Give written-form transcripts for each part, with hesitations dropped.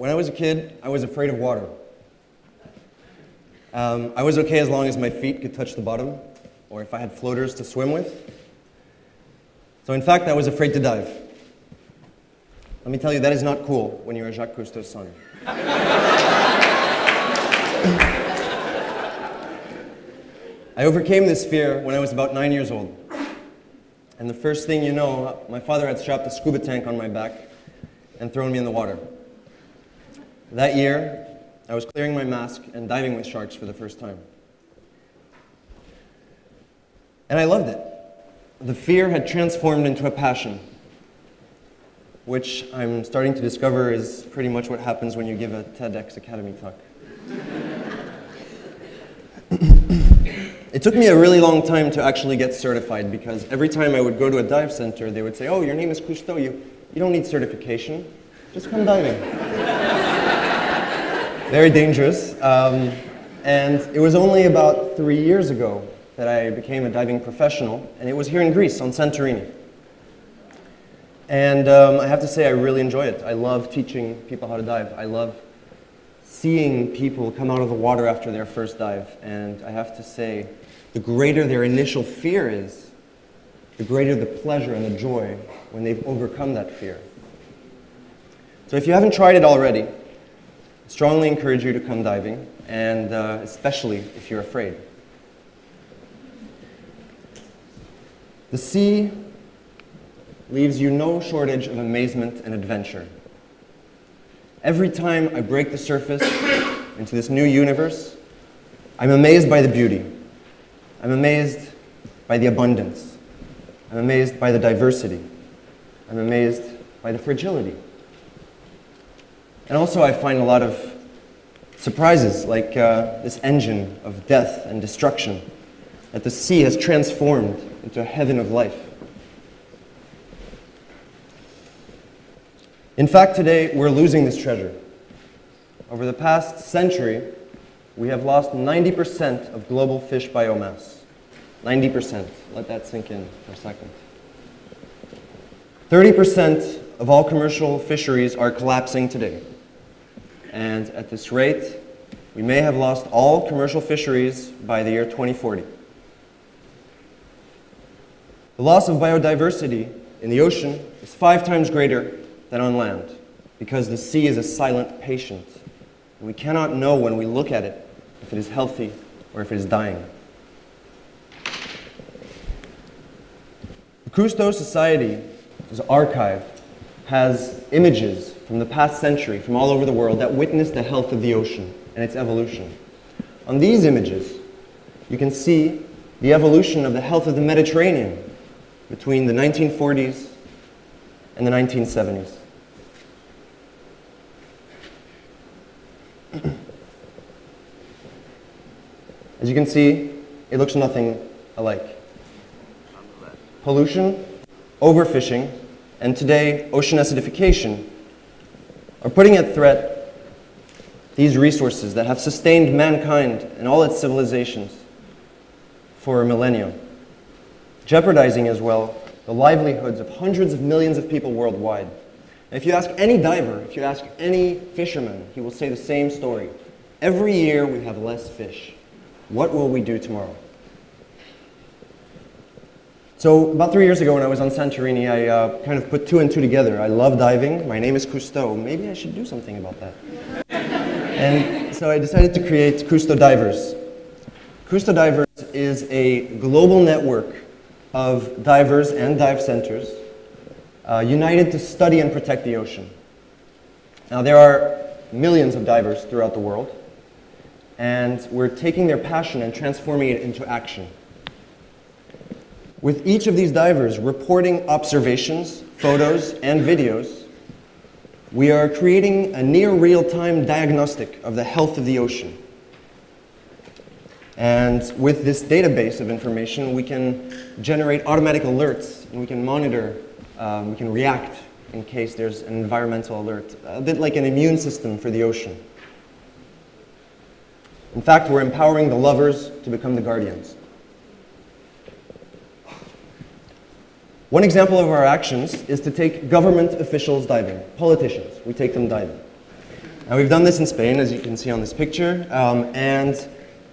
When I was a kid, I was afraid of water. I was okay as long as my feet could touch the bottom, or if I had floaters to swim with. So in fact, I was afraid to dive. Let me tell you, that is not cool when you're Jacques Cousteau's son. I overcame this fear when I was about 9 years old. And the first thing you know, my father had strapped a scuba tank on my back and thrown me in the water. That year, I was clearing my mask and diving with sharks for the first time. And I loved it. The fear had transformed into a passion, which I'm starting to discover is pretty much what happens when you give a TEDxAcademy talk. It took me a really long time to actually get certified because every time I would go to a dive center, they would say, "Oh, your name is Cousteau, you don't need certification, just come diving." Very dangerous. And it was only about 3 years ago that I became a diving professional, and it was here in Greece, on Santorini. And I have to say, I really enjoy it. I love teaching people how to dive. I love seeing people come out of the water after their first dive. And I have to say, the greater their initial fear is, the greater the pleasure and the joy when they've overcome that fear. So if you haven't tried it already, I strongly encourage you to come diving, and especially if you're afraid. The sea leaves you no shortage of amazement and adventure. Every time I break the surface into this new universe, I'm amazed by the beauty. I'm amazed by the abundance. I'm amazed by the diversity. I'm amazed by the fragility. And also I find a lot of surprises, like this engine of death and destruction that the sea has transformed into a heaven of life. In fact, today, we're losing this treasure. Over the past century, we have lost 90% of global fish biomass. 90%. Let that sink in for a second. 30% of all commercial fisheries are collapsing today. And at this rate, we may have lost all commercial fisheries by the year 2040. The loss of biodiversity in the ocean is 5 times greater than on land, because the sea is a silent patient. And we cannot know when we look at it if it is healthy or if it is dying. The Cousteau Society's archive has images from the past century from all over the world that witness the health of the ocean and its evolution. On these images, you can see the evolution of the health of the Mediterranean between the 1940s and the 1970s. As you can see, it looks nothing alike. Pollution, overfishing, and today, ocean acidification are putting at threat these resources that have sustained mankind and all its civilizations for millennia, jeopardizing as well the livelihoods of hundreds of millions of people worldwide. And if you ask any diver, if you ask any fisherman, he will say the same story. Every year we have less fish. What will we do tomorrow? So about 3 years ago when I was on Santorini, I kind of put 2 and 2 together. I love diving. My name is Cousteau. Maybe I should do something about that. And so I decided to create Cousteau Divers. Cousteau Divers is a global network of divers and dive centers united to study and protect the ocean. Now there are millions of divers throughout the world, and we're taking their passion and transforming it into action. With each of these divers reporting observations, photos, and videos, we are creating a near real-time diagnostic of the health of the ocean. And with this database of information, we can generate automatic alerts, and we can monitor, we can react in case there's an environmental alert, a bit like an immune system for the ocean. In fact, we're empowering the lovers to become the guardians. One example of our actions is to take government officials diving, politicians. We take them diving. Now we've done this in Spain, as you can see on this picture, and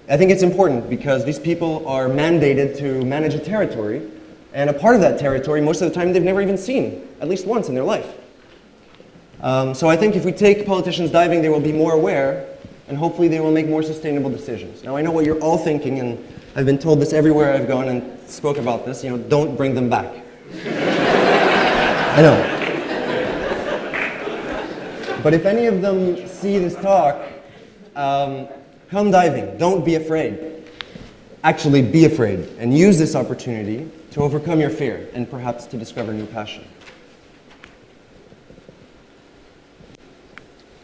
I think it's important because these people are mandated to manage a territory, and a part of that territory, most of the time, they've never even seen, at least once in their life. So I think if we take politicians diving, they will be more aware, and hopefully they will make more sustainable decisions. Now I know what you're all thinking, and I've been told this everywhere I've gone and spoke about this, you know, don't bring them back. I know. But if any of them see this talk, come diving. Don't be afraid. Actually, be afraid and use this opportunity to overcome your fear and perhaps to discover new passion.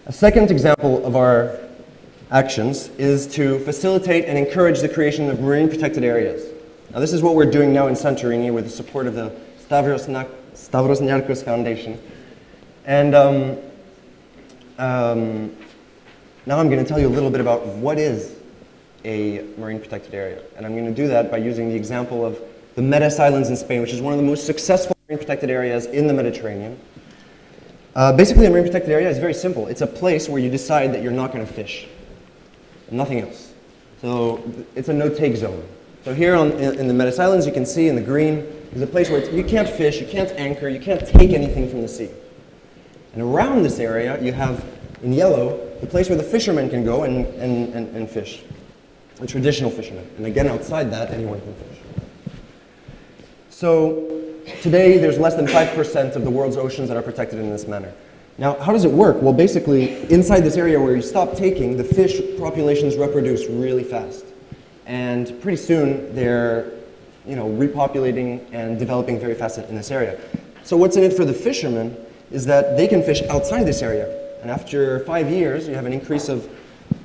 A second example of our actions is to facilitate and encourage the creation of marine protected areas. Now, this is what we're doing now in Santorini with the support of the Stavros Niarchos Foundation. And now I'm going to tell you a little bit about what is a marine protected area. And I'm going to do that by using the example of the Medes Islands in Spain, which is one of the most successful marine protected areas in the Mediterranean. Basically, a marine protected area is very simple. It's a place where you decide that you're not going to fish. Nothing else. So it's a no-take zone. So here in the Medes Islands, you can see in the green, is a place where you can't fish, you can't anchor, you can't take anything from the sea. And around this area, you have, in yellow, the place where the fishermen can go and fish. The traditional fishermen. And again, outside that, anyone can fish. So today, there's less than 5% of the world's oceans that are protected in this manner. Now, how does it work? Well, basically, inside this area where you stop taking, the fish populations reproduce really fast. And pretty soon, they're repopulating and developing very fast in this area. So what's in it for the fishermen is that they can fish outside this area. And after 5 years, you have an increase of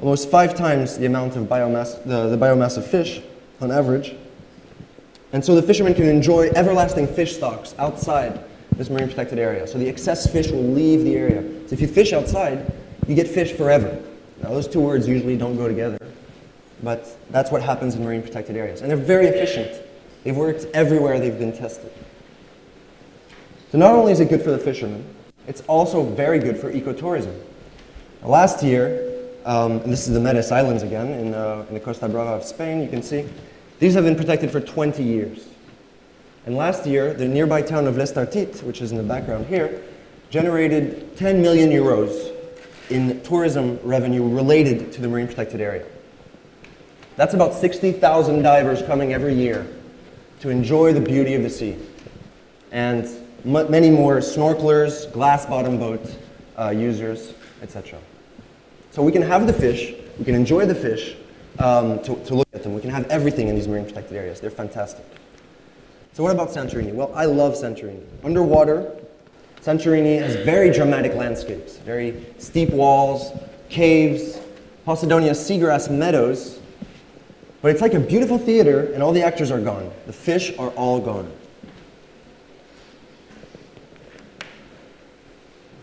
almost 5 times the amount of biomass, the biomass of fish on average. And so the fishermen can enjoy everlasting fish stocks outside this marine protected area. So the excess fish will leave the area. So if you fish outside, you get fish forever. Now those two words usually don't go together, but that's what happens in marine protected areas. And they're very efficient. They've worked everywhere they've been tested. So not only is it good for the fishermen, it's also very good for ecotourism. Last year, and this is the Medes Islands again, in the Costa Brava of Spain, you can see, these have been protected for 20 years. And last year, the nearby town of Lestartit, which is in the background here, generated 10 million euros in tourism revenue related to the marine protected area. That's about 60,000 divers coming every year to enjoy the beauty of the sea. And many more snorkelers, glass bottom boat users, etc. So we can have the fish, we can enjoy the fish, to look at them. We can have everything in these marine protected areas. They're fantastic. So what about Santorini? Well, I love Santorini. Underwater, Santorini has very dramatic landscapes, very steep walls, caves, Posidonia seagrass meadows, but it's like a beautiful theater and all the actors are gone. The fish are all gone.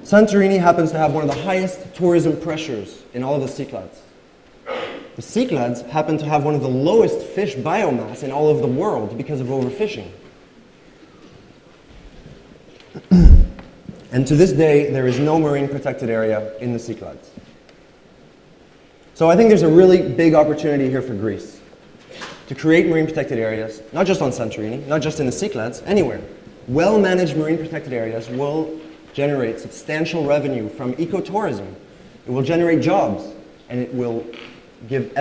Santorini happens to have one of the highest tourism pressures in all of the Cyclades. The Cyclades happen to have one of the lowest fish biomass in all of the world because of overfishing. And to this day, there is no marine protected area in the Cyclades. So I think there's a really big opportunity here for Greece to create marine protected areas, not just on Santorini, not just in the Cyclades, anywhere. Well-managed marine protected areas will generate substantial revenue from ecotourism. It will generate jobs, and it will give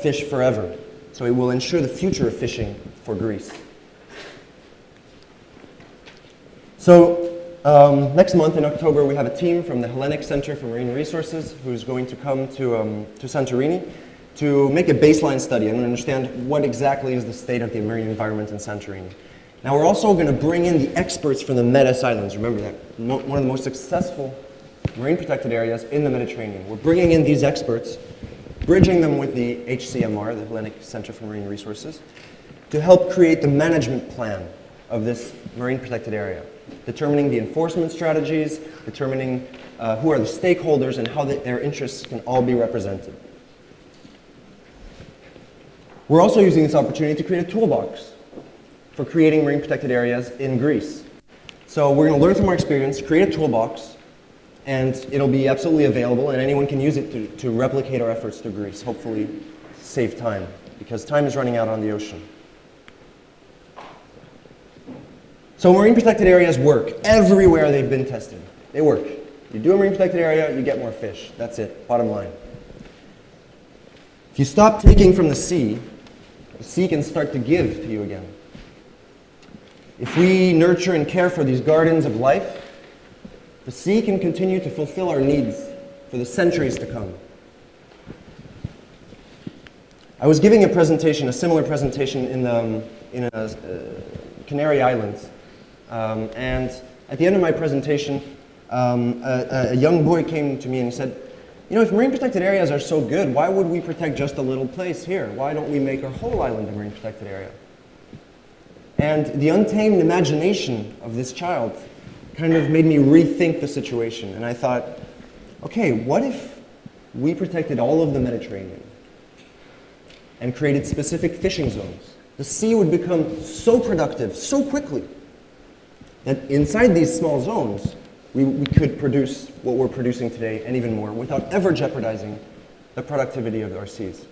fish forever. So it will ensure the future of fishing for Greece. So next month in October, we have a team from the Hellenic Center for Marine Resources who's going to come to Santorini to make a baseline study and understand what exactly is the state of the marine environment in Santorini. Now we're also going to bring in the experts from the Medes Islands. Remember that, one of the most successful marine protected areas in the Mediterranean. We're bringing in these experts, bridging them with the HCMR, the Hellenic Center for Marine Resources, to help create the management plan of this marine protected area, determining the enforcement strategies, determining who are the stakeholders and how their interests can all be represented. We're also using this opportunity to create a toolbox for creating marine protected areas in Greece. So we're going to learn from our experience, create a toolbox, and it'll be absolutely available, and anyone can use it to replicate our efforts to Greece, hopefully save time, because time is running out on the ocean. So marine protected areas work. Everywhere they've been tested. They work. You do a marine protected area, you get more fish. That's it, bottom line. If you stop taking from the sea can start to give to you again. If we nurture and care for these gardens of life, the sea can continue to fulfill our needs for the centuries to come. I was giving a presentation, a similar presentation in Canary Islands, and at the end of my presentation, a young boy came to me and he said, you know, if marine protected areas are so good, why would we protect just a little place here? Why don't we make our whole island a marine protected area? And the untamed imagination of this child kind of made me rethink the situation. And I thought, okay, what if we protected all of the Mediterranean and created specific fishing zones? The sea would become so productive so quickly that inside these small zones, we could produce what we're producing today and even more without ever jeopardizing the productivity of our seas.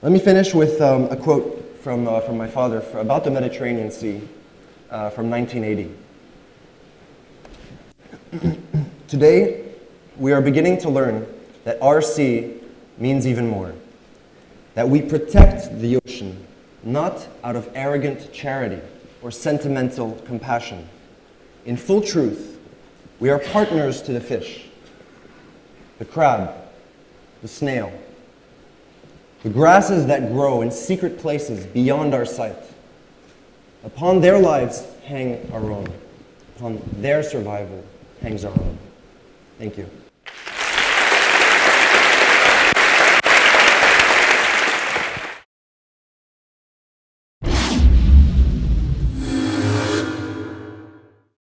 Let me finish with a quote from my father about the Mediterranean Sea from 1980. Today, we are beginning to learn that our sea means even more. That we protect the ocean not out of arrogant charity or sentimental compassion. In full truth, we are partners to the fish, the crab, the snail, the grasses that grow in secret places beyond our sight. Upon their lives hang our own. Upon their survival hangs our own. Thank you.